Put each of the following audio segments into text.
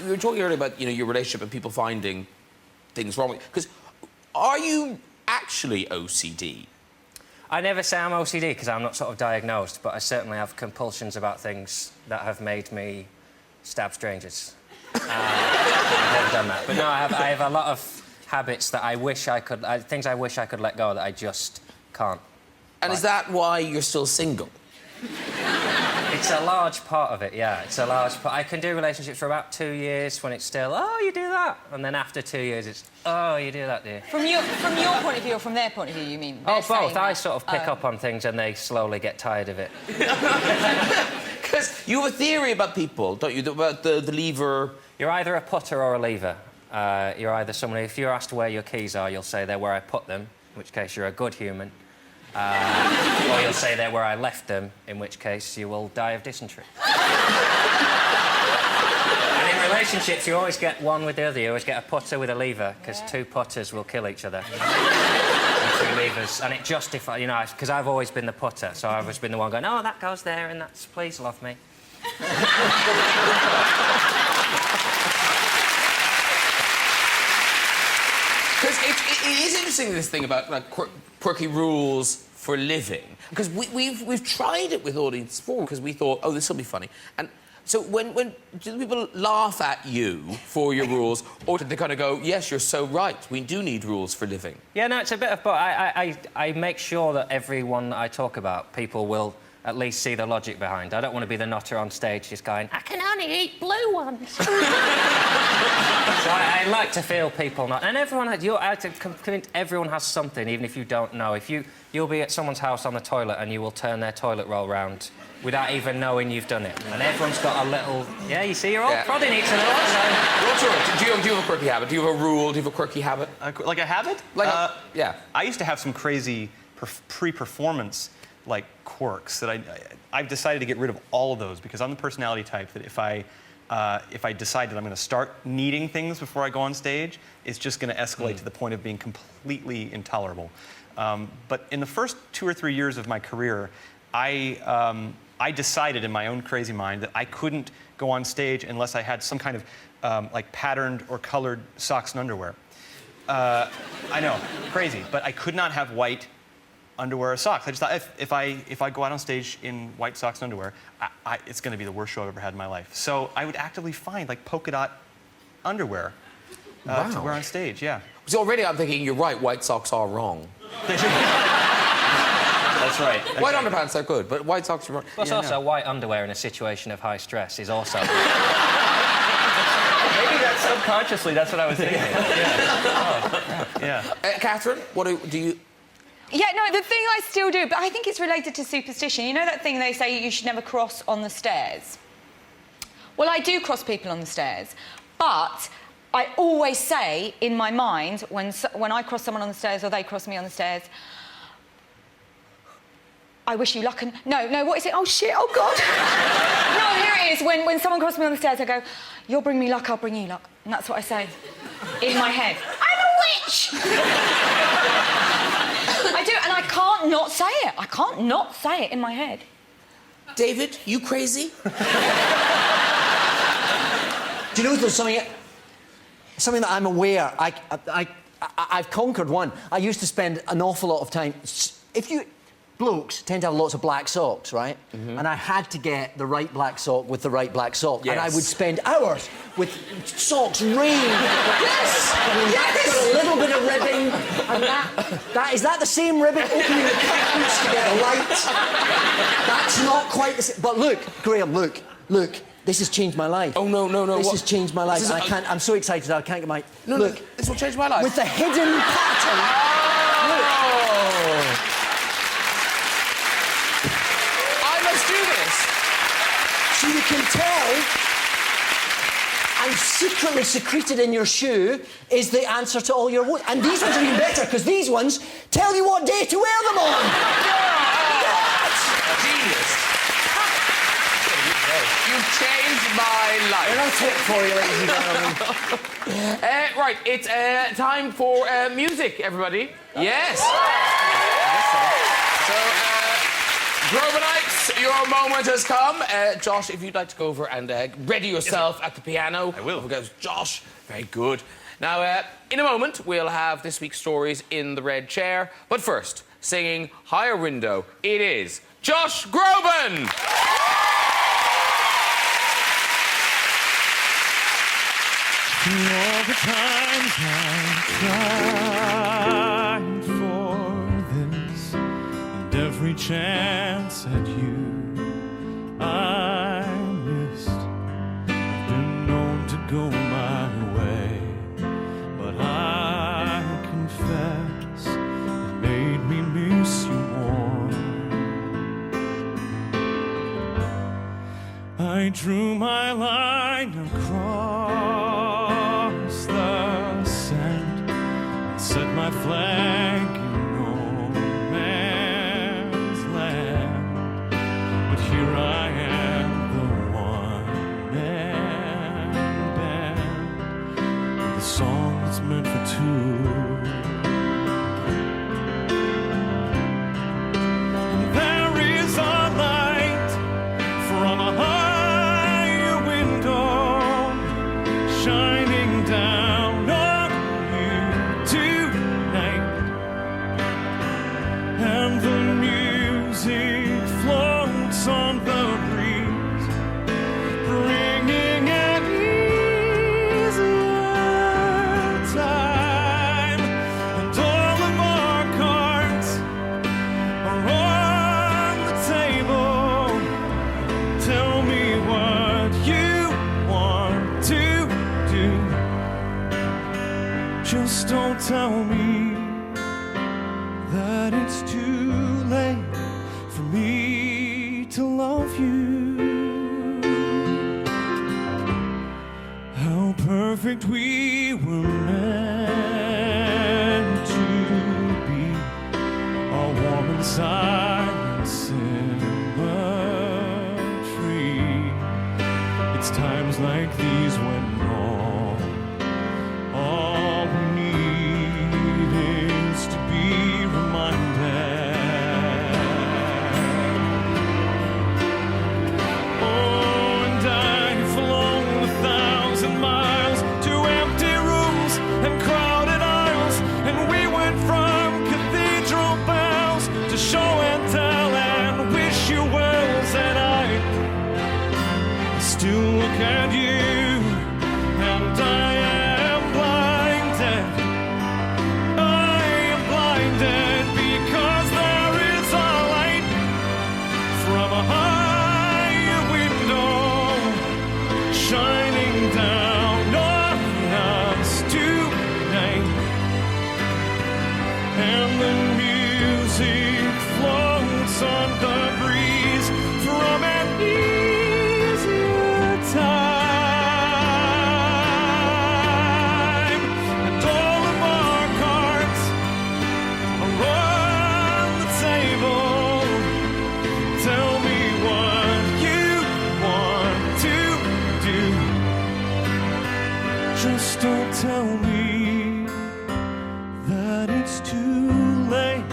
You were talking earlier about, your relationship and people finding things wrong with you. Because are you actually OCD? I never say I'm OCD because I'm not sort of diagnosed, but I certainly have compulsions about things that have made me stab strangers. I've never done that. But no, I have a lot of habits that I wish I could... things I wish I could let go that I just can't. And is that why you're still single? It's a large part of it, yeah. It's a large part. I can do relationships for about 2 years when it's still, oh, you do that. And then after 2 years, it's, oh, you do that, dear. From your point of view or from their point of view, you mean? Oh, both. I sort of pick up on things and they slowly get tired of it. Because you have a theory about people, don't you? About the lever... You're either a putter or a lever. You're either someone... If you're asked where your keys are, you'll say they're where I put them, in which case you're a good human. Or you'll say they're where I left them, in which case you will die of dysentery. And in relationships, you always get one with the other. You always get a putter with a lever, because two putters will kill each other. And two levers. And it justifies, because I've always been the putter, so I've always been the one going, oh, that goes there, and that's... Please love me. Because it is interesting, this thing about quirky rules for living. Because we've tried it with Audience 4 because we thought, oh, this will be funny. And so when do people laugh at you for your rules, or do they kind of go, yes, you're so right, we do need rules for living? Yeah, no, it's a bit of... But I make sure that everyone that I talk about, people will at least see the logic behind. I don't want to be the nutter on stage just going, I can only eat blue ones. So I like to feel people not... And everyone... everyone has something, even if you don't know. You'll be at someone's house on the toilet and you will turn their toilet roll round without even knowing you've done it. And everyone's got a little... Yeah, you see, you're all prodding each other. Do you have a quirky habit? Do you have a rule? Do you have a quirky habit? Like a habit? Yeah. I used to have some crazy pre-performance quirks that I've decided to get rid of all of those because I'm the personality type that if I decide that I'm going to start needing things before I go on stage, it's just going to escalate to the point of being completely intolerable. But in the first 2 or 3 years of my career, I decided in my own crazy mind that I couldn't go on stage unless I had some kind of patterned or colored socks and underwear. I know, crazy, but I could not have white underwear or socks. I just thought if I go out on stage in white socks and underwear, it's going to be the worst show I've ever had in my life. So I would actively find polka dot underwear to wear on stage. Yeah. So already I'm thinking you're right. White socks are wrong. That's right. White underpants are good, but white socks are wrong. Plus, also white underwear in a situation of high stress is also. Maybe that's subconsciously. That's what I was thinking. Yeah. Catherine, what do you? Yeah, no, the thing I still do, but I think it's related to superstition. You know that thing they say you should never cross on the stairs? Well, I do cross people on the stairs, but I always say in my mind, when I cross someone on the stairs or they cross me on the stairs, I wish you luck and... No, what is it? Oh, shit, oh, God. No, here it is. When someone crosses me on the stairs, I go, you'll bring me luck, I'll bring you luck. And that's what I say in my head. I'm a witch! I do, and I can't not say it. I can't not say it in my head. David, you crazy? Do you know there's something that I'm aware... I've conquered one. I used to spend an awful lot of time... Blokes tend to have lots of black socks, right? And I had to get the right black sock with the right black sock. Yes. And I would spend hours with socks rained. Yes! That's got a little bit of ribbing. And is that the same ribbing? Opening the curtains to get the light. That's not quite the same. But look, Graham, look. This has changed my life. Oh, no. This has changed my life. I'm so excited I can't get my... Look. This will change my life. With the hidden pattern. Look. So you can tell, and secretly secreted in your shoe is the answer to all your woes. And these ones are even better, because these ones tell you what day to wear them on. Genius. You've changed my life. And I'll tip for you, ladies and gentlemen. Right, it's time for music, everybody. Yes. So, Grobenites, you're Your moment has come. Josh, if you'd like to go over and ready yourself at the piano. I will. Over goes Josh. Very good. Now, in a moment, we'll have this week's stories in the red chair. But first, singing Higher Window, it is Josh Groban! Through all the times I cried for this, and every chance at you I missed, I've been known to go my way, but I confess it made me miss you more. I drew my line across the sand and set my flag in no man's land. But here I am, the one-man band, with a song that's meant for two. And there is a light from a higher window shining down on you tonight, and the music floats on the breeze, bringing an easier time, and all of our cards are on the table. Tell me what you want to do. Just don't tell me that it's too late for me to love you. How perfect we were meant to be, all warm and silent symmetry. It's times like these when all we need is to be reminded. Oh, and I've flown 1,000 miles to empty rooms and crowded aisles, and we went from cathedral bells to show and tell and wish you wells, and I still look at you, and I am blinded. I am blinded because there is a light from a higher window shining down on us tonight, and the music floats on the breeze from an easier time. And all of our cards are on the table. Tell me what you want to do. Just don't tell me that it's too late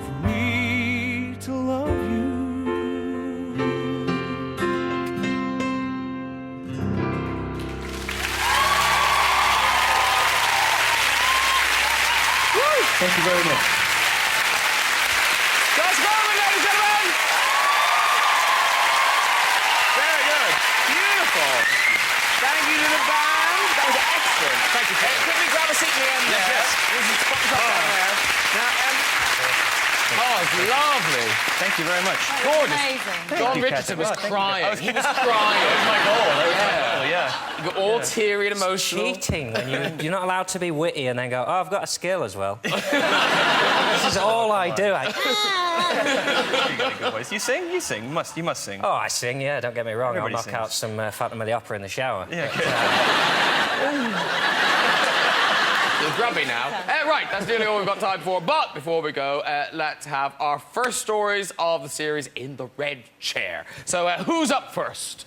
for me to love you. Thank you very much. Josh Groban, ladies and gentlemen! Very good. Beautiful. Thank you to the band. That was excellent. Thank you, Tate. Quickly grab a seat in the end there. Yes. This is down there. Now, oh, it's lovely. Thank you very much. Gorgeous. Amazing. John you, Richardson was Tate. Oh, thank you. crying. He was crying. That was my goal. That was my goal, yeah. You got all teary and emotional. Cheating when you're not allowed to be witty and then go, oh, I've got a skill as well. This is all I do. You got a good voice. You sing? You sing. You must sing. Oh, I sing, yeah, don't get me wrong. Everybody I'll knock sings. out some Phantom of the Opera in the shower. Yeah, You're grubby now. Right, that's nearly all we've got time for. But before we go, let's have our first stories of the series in the red chair. So who's up first?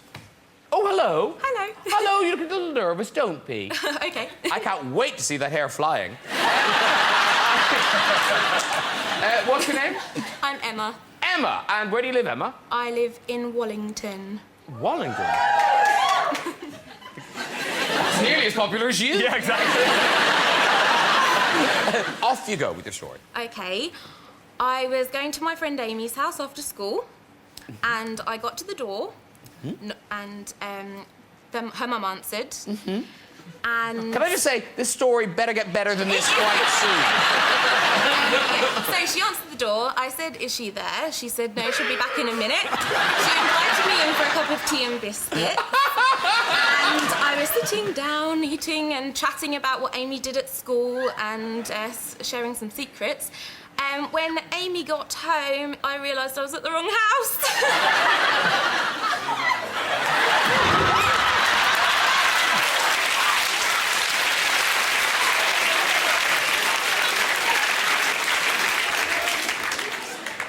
Oh, hello. Hello. Hello, you look a little nervous, don't be. Okay. I can't wait to see that hair flying. What's your name? I'm Emma. Emma. And where do you live, Emma? I live in Wallington. Wallington. It's nearly as popular as you. Yeah, exactly. Off you go with your story. Okay. I was going to my friend Amy's house after school, and I got to the door, and her mum answered. And Can I just say, this story better get better than this quite soon. so she answered the door. I said, "Is she there?" She said, "No, she'll be back in a minute." She invited me in for a cup of tea and biscuits. And I was sitting down, eating and chatting about what Amy did at school and sharing some secrets. When Amy got home, I realised I was at the wrong house.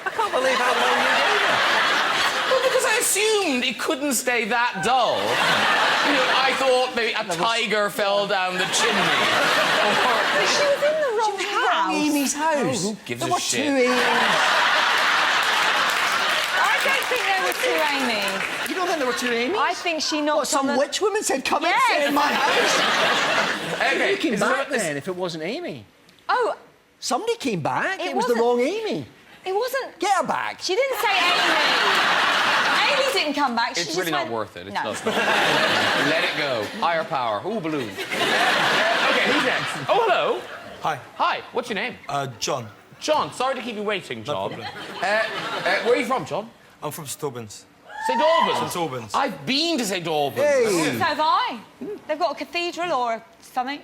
I can't believe how long you gave it. Well, because I assumed it couldn't stay that dull. You know, I thought maybe a tiger fell down the chimney. She was in the wrong house. Amy's house. Oh, who gives there a were shit? 2 Amy's. I don't think there were 2 Amy's. You don't think there were 2 Amy's? I think she knocked What, some on the... witch woman said, come Yes. and stay in my house? Okay, Who came is back there- then if it wasn't Amy? Oh, Somebody came back. It It was the wasn't- wrong Amy. it wasn't... Get her back. She didn't say Amy. Amy didn't come back. She It's just really not went- worth it. It's no. not. Let it go. Higher power. Ooh, balloon. Okay, who's next? Oh, hello. Hi, Hi. What's your name? John. John. Sorry to keep you waiting, John. problem. Where are you from, John? I'm from St Albans. St Albans. St Albans. I've been to St Albans. Hey. So have I. They've got a cathedral or something.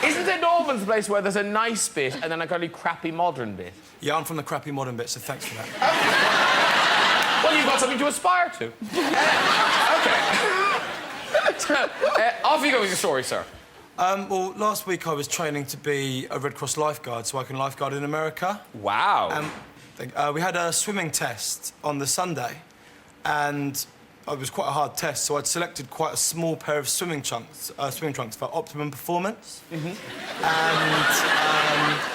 Isn't St Albans the place where there's a nice bit and then a really crappy modern bit? Yeah, I'm from the crappy modern bit, so thanks for that. Well, you've got something to aspire to. Okay. Off you go with your story, sir. Well, last week I was training to be a Red Cross lifeguard, so I can lifeguard in America. Wow. We had a swimming test on the Sunday, and it was quite a hard test, so I'd selected quite a small pair of swimming trunks for optimum performance. And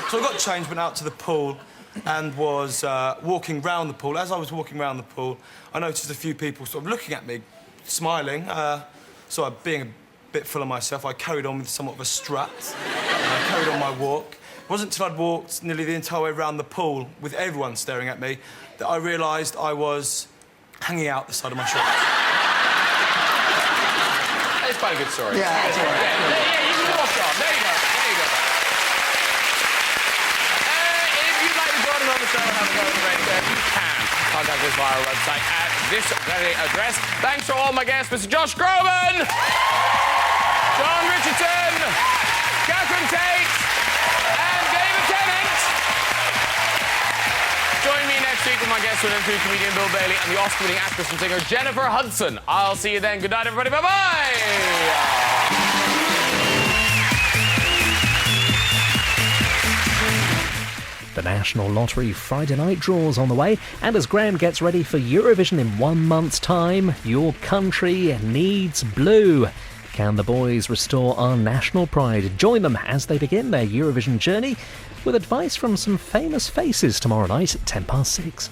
so I got changed, went out to the pool, and was walking round the pool. As I was walking round the pool, I noticed a few people sort of looking at me, smiling. So being a bit full of myself, I carried on with somewhat of a strut. I carried on my walk. It wasn't until I'd walked nearly the entire way around the pool with everyone staring at me that I realised I was hanging out the side of my shorts. It's quite a good story. Yeah, that's all right. Yeah, you can walk on. There you go. If you'd like to join us on the show and have a go at the radio, you can contact us via our website at this very address. Thanks to all my guests, Mr. Josh Groban, John Richardson, Catherine Tate, and David Tennant. Join me next week with my guest winner, comedian Bill Bailey, and the Oscar-winning actress and singer Jennifer Hudson. I'll see you then. Good night, everybody. Bye-bye. The National Lottery Friday night draws on the way, and as Graham gets ready for Eurovision in 1 month's time, your country needs blue. Can the boys restore our national pride? Join them as they begin their Eurovision journey with advice from some famous faces tomorrow night at 6:10.